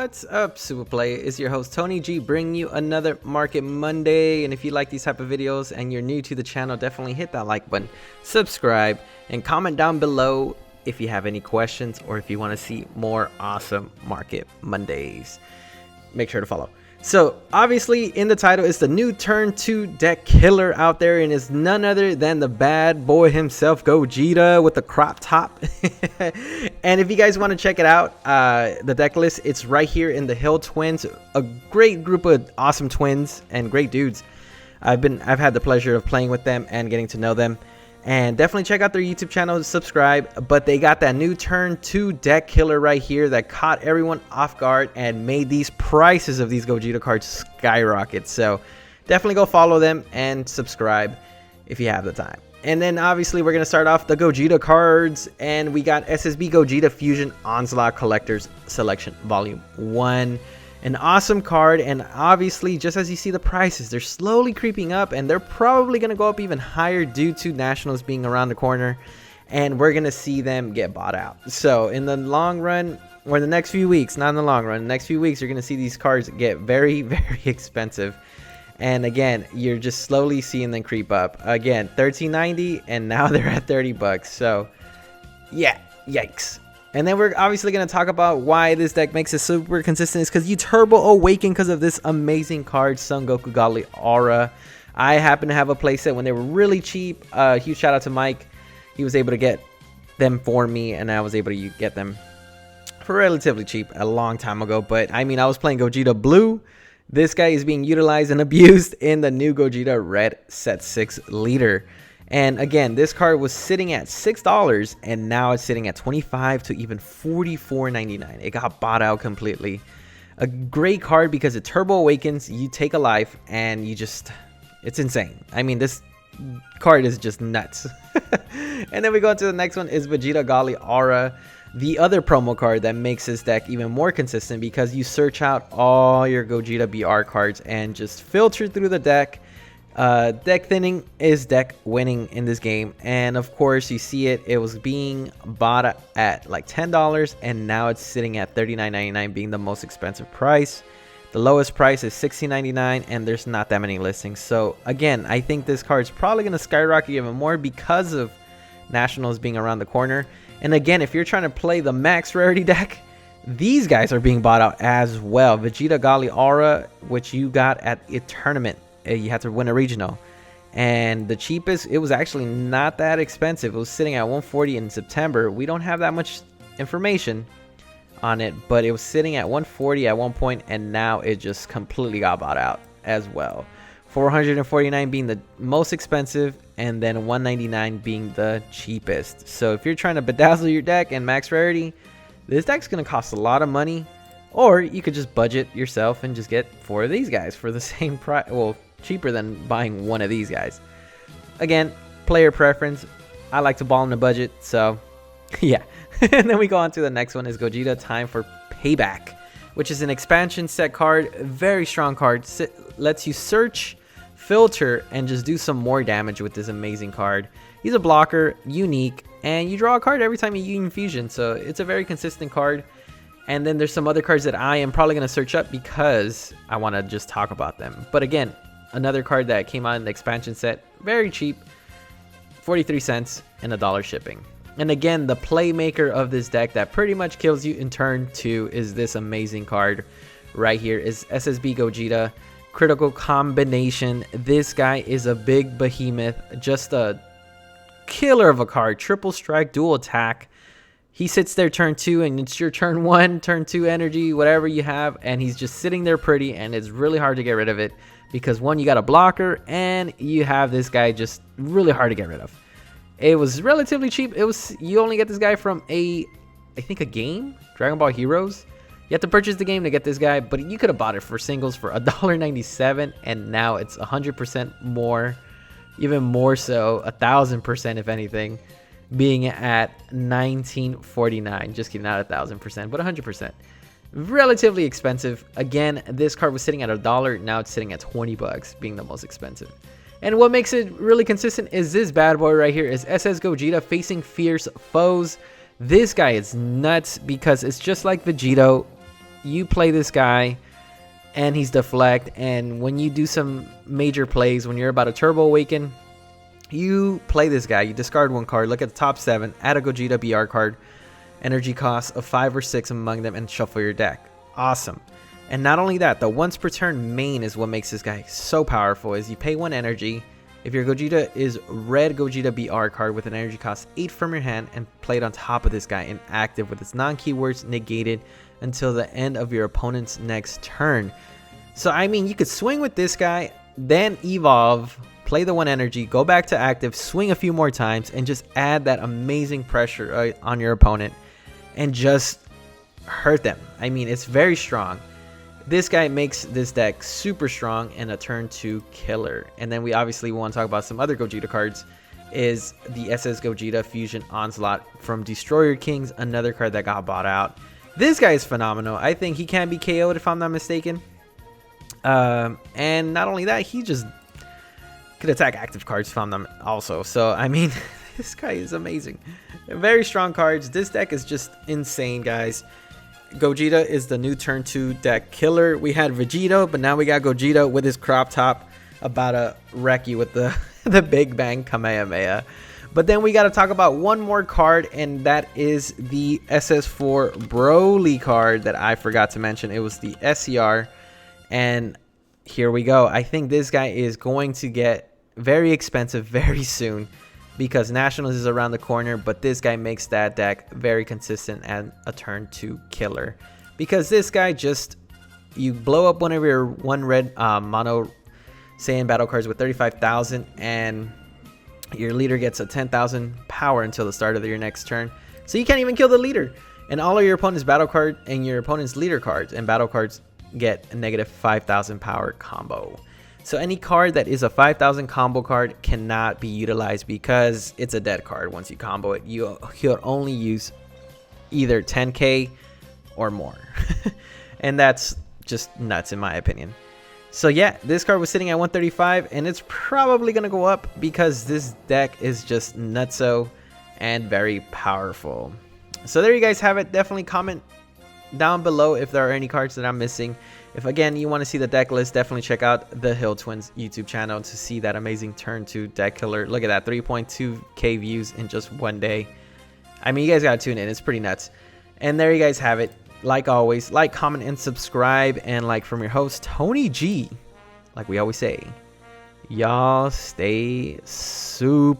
What's up, Supah? It's your host Tony G, bringing you another Market Monday. And if you like these type of videos and you're new to the channel, definitely hit that like button, subscribe, and comment down below if you have any questions or if you want to see more awesome Market Mondays. Make sure to follow. So obviously in the title is the new turn 2 deck killer out there, and it's none other than the bad boy himself, Gogeta, with the crop top. And if you guys want to check it out, the deck list, it's right here in the Hill Twins, a great group of awesome twins and great dudes. I've had the pleasure of playing with them and getting to know them. And definitely check out their YouTube channel, subscribe. But they got that new turn 2 deck killer right here that caught everyone off guard and made these prices of these Gogeta cards skyrocket. So definitely go follow them and subscribe if you have the time. And then obviously we're going to start off the Gogeta cards. And we got SSB Gogeta Fusion Onslaught Collector's Selection Volume 1. An awesome card, and obviously just as you see the prices, they're slowly creeping up, and they're probably going to go up even higher due to Nationals being around the corner, and we're going to see them get bought out. So in the long run, or the next few weeks, not in the long run, the next few weeks, you're going to see these cards get very, very expensive. And again, you're just slowly seeing them creep up. Again, $13.90, and now they're at 30 bucks. So yeah, yikes. And then we're obviously going to talk about why this deck makes it super consistent. Is because you turbo awaken because of this amazing card, Son Goku Godly Aura. I happen to have a playset when they were really cheap. Huge shout out to Mike. He was able to get them for me, and I was able to get them for relatively cheap a long time ago. But I mean, I was playing Gogeta Blue. This guy is being utilized and abused in the new Gogeta Red Set 6 leader. And again, this card was sitting at $6, and now it's sitting at $25 to even $44.99. It got bought out completely. A great card because it turbo awakens, you take a life, and you just, it's insane. I mean, this card is just nuts. And then we go to the next one is Vegeta Godly Aura, the other promo card that makes this deck even more consistent because you search out all your Gogeta BR cards and just filter through the deck. Deck thinning is deck winning in this game, and of course you see it was being bought at like $10, and now it's sitting at $39.99, being the most expensive price. The lowest price is $16.99, and there's not that many listings. So again, I think this card is probably going to skyrocket even more because of Nationals being around the corner. And again, if you're trying to play the max rarity deck, these guys are being bought out as well. Vegeta Godly Aura, which you got at a tournament. You had to win a regional, and the cheapest, it was actually not that expensive. It was sitting at $140 in September. We don't have that much information on it, but it was sitting at $140 at one point, and now it just completely got bought out as well. $449 being the most expensive, and then $199 being the cheapest. So if you're trying to bedazzle your deck and max rarity, this deck's going to cost a lot of money. Or you could just budget yourself and just get 4 of these guys for the same price. Well, cheaper than buying one of these guys. Again, player preference. I like to ball in the budget, so yeah. And then we go on to the next one is Gogeta Time for Payback, which is an expansion set card. Very strong card. Lets you search, filter, and just do some more damage with this amazing card. He's a blocker, unique, and you draw a card every time you Union Fusion, so it's a very consistent card. And then there's some other cards that I am probably going to search up because I want to just talk about them. But again, another card that came out in the expansion set, very cheap, 43 cents and $1 shipping. And again, the playmaker of this deck that pretty much kills you in turn 2 is this amazing card right here, is SSB Gogeta Critical Combination. This guy is a big behemoth, just a killer of a card. Triple strike, dual attack. He sits there turn 2, and it's your turn 1, turn 2 energy, whatever you have, and he's just sitting there pretty, and it's really hard to get rid of it because, one, you got a blocker, and you have this guy just really hard to get rid of. It was relatively cheap. You only get this guy from I think a game, Dragon Ball Heroes. You have to purchase the game to get this guy, but you could have bought it for singles for $1.97, and now it's 100% more, even more so, 1,000% if anything. Being at $19.49. Just kidding, not 1,000%, but 100%. Relatively expensive. Again, this card was sitting at $1. Now it's sitting at 20 bucks, being the most expensive. And what makes it really consistent is this bad boy right here, is SS Gogeta Facing Fierce Foes. This guy is nuts because it's just like Vegito, you play this guy and he's deflect, and when you do some major plays, when you're about to turbo awaken, you play this guy, you discard one card, look at the top 7, add a Gogeta BR card, energy cost of 5 or 6 among them, and shuffle your deck. Awesome. And not only that, the once per turn main is what makes this guy so powerful. Is you pay 1 energy. If your Gogeta is red Gogeta BR card with an energy cost 8 from your hand, and played on top of this guy and active with its non-keywords negated until the end of your opponent's next turn. So I mean, you could swing with this guy, then evolve, play the 1 energy, go back to active, swing a few more times, and just add that amazing pressure on your opponent and just hurt them. I mean, it's very strong. This guy makes this deck super strong and a turn 2 killer. And then we obviously want to talk about some other Gogeta cards. Is the SS Gogeta Fusion Onslaught from Destroyer Kings, another card that got bought out. This guy is phenomenal. I think he can be KO'd if I'm not mistaken. And not only that, he just could attack active cards if I'm not also. So I mean, this guy is amazing. Very strong cards. This deck is just insane, guys. Gogeta is the new turn 2 deck killer. We had Vegito, but now we got Gogeta with his crop top about to wreck you with the, the Big Bang Kamehameha. But then we got to talk about one more card, and that is the SS4 Broly card that I forgot to mention. It was the SCR, and here we go. I think this guy is going to get very expensive very soon, because Nationals is around the corner, but this guy makes that deck very consistent and a turn 2 killer. Because this guy just, you blow up one of your 1 red mono Saiyan battle cards with 35,000, and your leader gets a 10,000 power until the start of your next turn. So you can't even kill the leader. And all of your opponent's battle card and your opponent's leader cards and battle cards get a negative 5,000 power combo. So any card that is a 5,000 combo card cannot be utilized because it's a dead card. Once you combo it, you'll only use either 10k or more. And that's just nuts in my opinion. So yeah, this card was sitting at 135, and it's probably going to go up because this deck is just nutso and very powerful. So there you guys have it. Definitely comment down below if there are any cards that I'm missing. If again you want to see the deck list, definitely check out the Hill Twins YouTube channel to see that amazing turn 2 deck killer. Look at that, 3.2k views in just 1 day. I mean, you guys gotta tune in, it's pretty nuts. And there you guys have it. Like always, like, comment, and subscribe. And like from your host Tony G, like we always say, y'all stay super.